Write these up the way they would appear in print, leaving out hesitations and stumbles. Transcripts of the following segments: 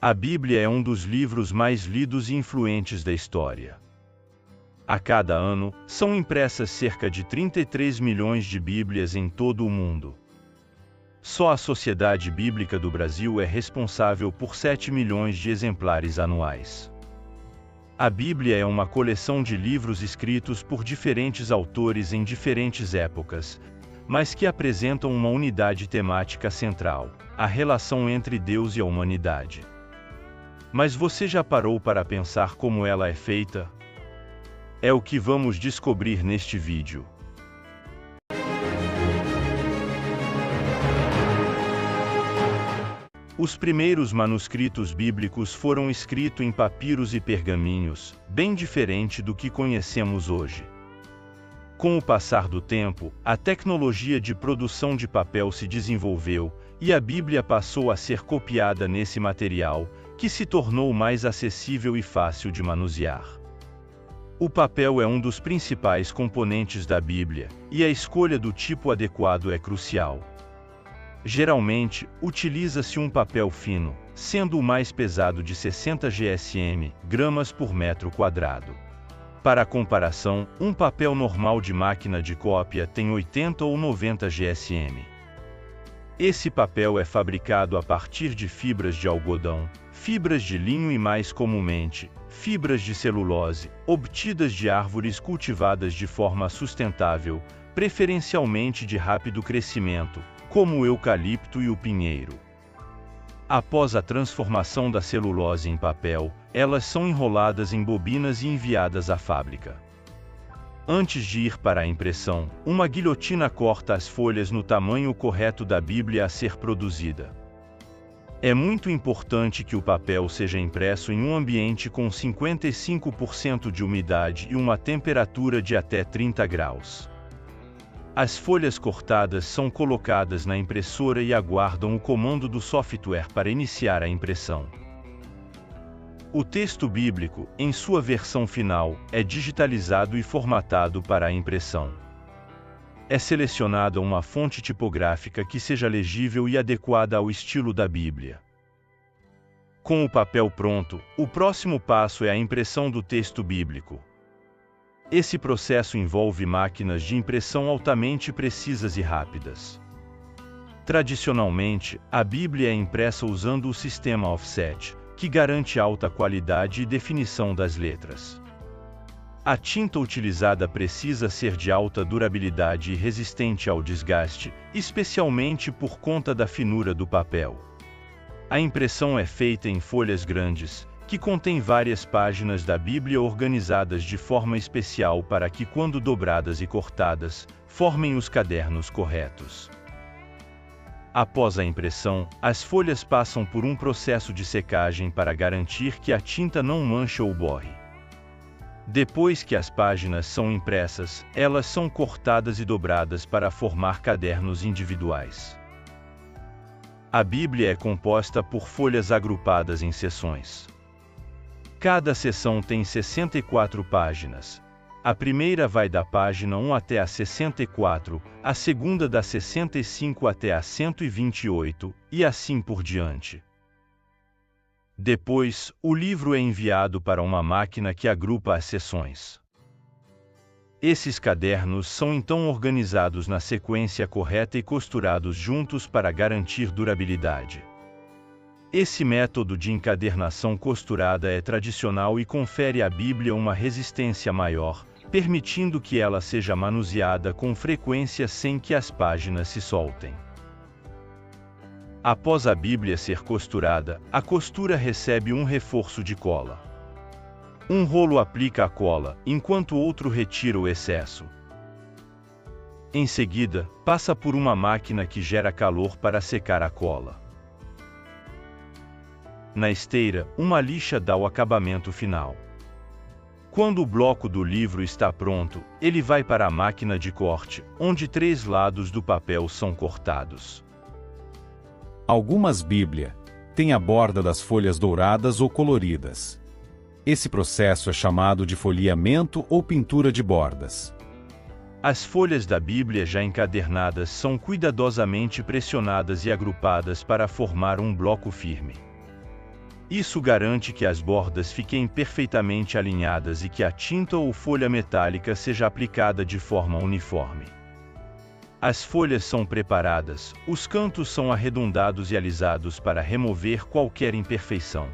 A Bíblia é um dos livros mais lidos e influentes da história. A cada ano, são impressas cerca de 33 milhões de Bíblias em todo o mundo. Só a Sociedade Bíblica do Brasil é responsável por 7 milhões de exemplares anuais. A Bíblia é uma coleção de livros escritos por diferentes autores em diferentes épocas, mas que apresentam uma unidade temática central: a relação entre Deus e a humanidade. Mas você já parou para pensar como ela é feita? É o que vamos descobrir neste vídeo. Os primeiros manuscritos bíblicos foram escritos em papiros e pergaminhos, bem diferente do que conhecemos hoje. Com o passar do tempo, a tecnologia de produção de papel se desenvolveu, e a Bíblia passou a ser copiada nesse material, que se tornou mais acessível e fácil de manusear. O papel é um dos principais componentes da Bíblia, e a escolha do tipo adequado é crucial. Geralmente, utiliza-se um papel fino, sendo o mais pesado de 60 GSM, gramas por metro quadrado. Para comparação, um papel normal de máquina de cópia tem 80 ou 90 GSM. Esse papel é fabricado a partir de fibras de algodão, fibras de linho e, mais comumente, fibras de celulose, obtidas de árvores cultivadas de forma sustentável, preferencialmente de rápido crescimento, como o eucalipto e o pinheiro. Após a transformação da celulose em papel, elas são enroladas em bobinas e enviadas à fábrica. Antes de ir para a impressão, uma guilhotina corta as folhas no tamanho correto da Bíblia a ser produzida. É muito importante que o papel seja impresso em um ambiente com 55% de umidade e uma temperatura de até 30 graus. As folhas cortadas são colocadas na impressora e aguardam o comando do software para iniciar a impressão. O texto bíblico, em sua versão final, é digitalizado e formatado para a impressão. É selecionada uma fonte tipográfica que seja legível e adequada ao estilo da Bíblia. Com o papel pronto, o próximo passo é a impressão do texto bíblico. Esse processo envolve máquinas de impressão altamente precisas e rápidas. Tradicionalmente, a Bíblia é impressa usando o sistema offset, que garante alta qualidade e definição das letras. A tinta utilizada precisa ser de alta durabilidade e resistente ao desgaste, especialmente por conta da finura do papel. A impressão é feita em folhas grandes, que contêm várias páginas da Bíblia organizadas de forma especial para que, quando dobradas e cortadas, formem os cadernos corretos. Após a impressão, as folhas passam por um processo de secagem para garantir que a tinta não mancha ou borre. Depois que as páginas são impressas, elas são cortadas e dobradas para formar cadernos individuais. A Bíblia é composta por folhas agrupadas em seções. Cada seção tem 64 páginas. A primeira vai da página 1 até a 64, a segunda da 65 até a 128, e assim por diante. Depois, o livro é enviado para uma máquina que agrupa as seções. Esses cadernos são então organizados na sequência correta e costurados juntos para garantir durabilidade. Esse método de encadernação costurada é tradicional e confere à Bíblia uma resistência maior, permitindo que ela seja manuseada com frequência sem que as páginas se soltem. Após a Bíblia ser costurada, a costura recebe um reforço de cola. Um rolo aplica a cola, enquanto outro retira o excesso. Em seguida, passa por uma máquina que gera calor para secar a cola. Na esteira, uma lixa dá o acabamento final. Quando o bloco do livro está pronto, ele vai para a máquina de corte, onde 3 lados do papel são cortados. Algumas Bíblias têm a borda das folhas douradas ou coloridas. Esse processo é chamado de folheamento ou pintura de bordas. As folhas da Bíblia já encadernadas são cuidadosamente pressionadas e agrupadas para formar um bloco firme. Isso garante que as bordas fiquem perfeitamente alinhadas e que a tinta ou folha metálica seja aplicada de forma uniforme. As folhas são preparadas, os cantos são arredondados e alisados para remover qualquer imperfeição.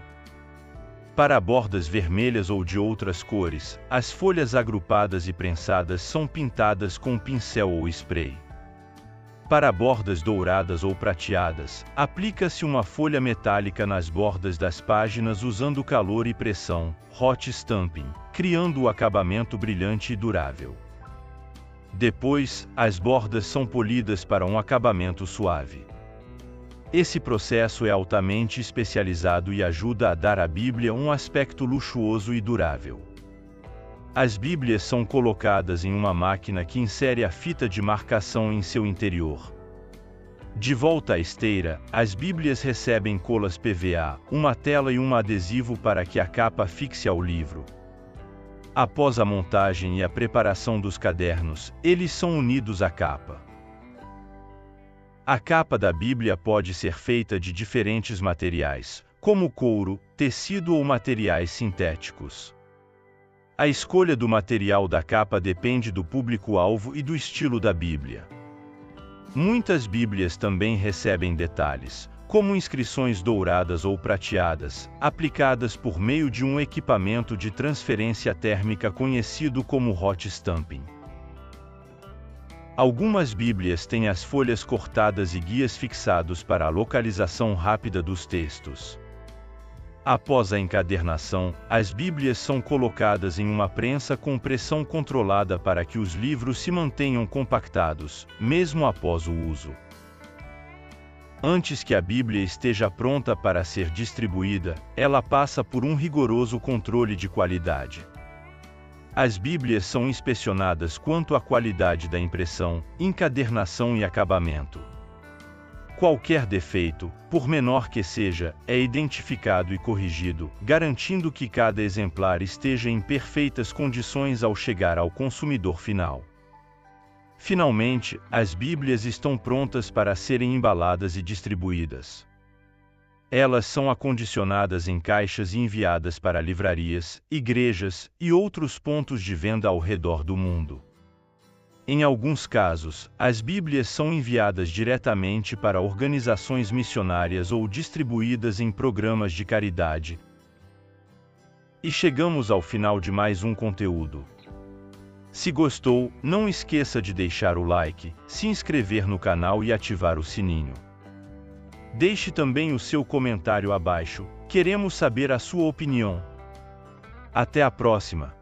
Para bordas vermelhas ou de outras cores, as folhas agrupadas e prensadas são pintadas com pincel ou spray. Para bordas douradas ou prateadas, aplica-se uma folha metálica nas bordas das páginas usando calor e pressão, hot stamping, criando o acabamento brilhante e durável. Depois, as bordas são polidas para um acabamento suave. Esse processo é altamente especializado e ajuda a dar à Bíblia um aspecto luxuoso e durável. As Bíblias são colocadas em uma máquina que insere a fita de marcação em seu interior. De volta à esteira, as Bíblias recebem colas PVA, uma tela e um adesivo para que a capa fixe ao livro. Após a montagem e a preparação dos cadernos, eles são unidos à capa. A capa da Bíblia pode ser feita de diferentes materiais, como couro, tecido ou materiais sintéticos. A escolha do material da capa depende do público-alvo e do estilo da Bíblia. Muitas Bíblias também recebem detalhes, como inscrições douradas ou prateadas, aplicadas por meio de um equipamento de transferência térmica conhecido como hot stamping. Algumas Bíblias têm as folhas cortadas e guias fixados para a localização rápida dos textos. Após a encadernação, as Bíblias são colocadas em uma prensa com pressão controlada para que os livros se mantenham compactados, mesmo após o uso. Antes que a Bíblia esteja pronta para ser distribuída, ela passa por um rigoroso controle de qualidade. As Bíblias são inspecionadas quanto à qualidade da impressão, encadernação e acabamento. Qualquer defeito, por menor que seja, é identificado e corrigido, garantindo que cada exemplar esteja em perfeitas condições ao chegar ao consumidor final. Finalmente, as Bíblias estão prontas para serem embaladas e distribuídas. Elas são acondicionadas em caixas e enviadas para livrarias, igrejas e outros pontos de venda ao redor do mundo. Em alguns casos, as Bíblias são enviadas diretamente para organizações missionárias ou distribuídas em programas de caridade. E chegamos ao final de mais um conteúdo. Se gostou, não esqueça de deixar o like, se inscrever no canal e ativar o sininho. Deixe também o seu comentário abaixo, queremos saber a sua opinião. Até a próxima!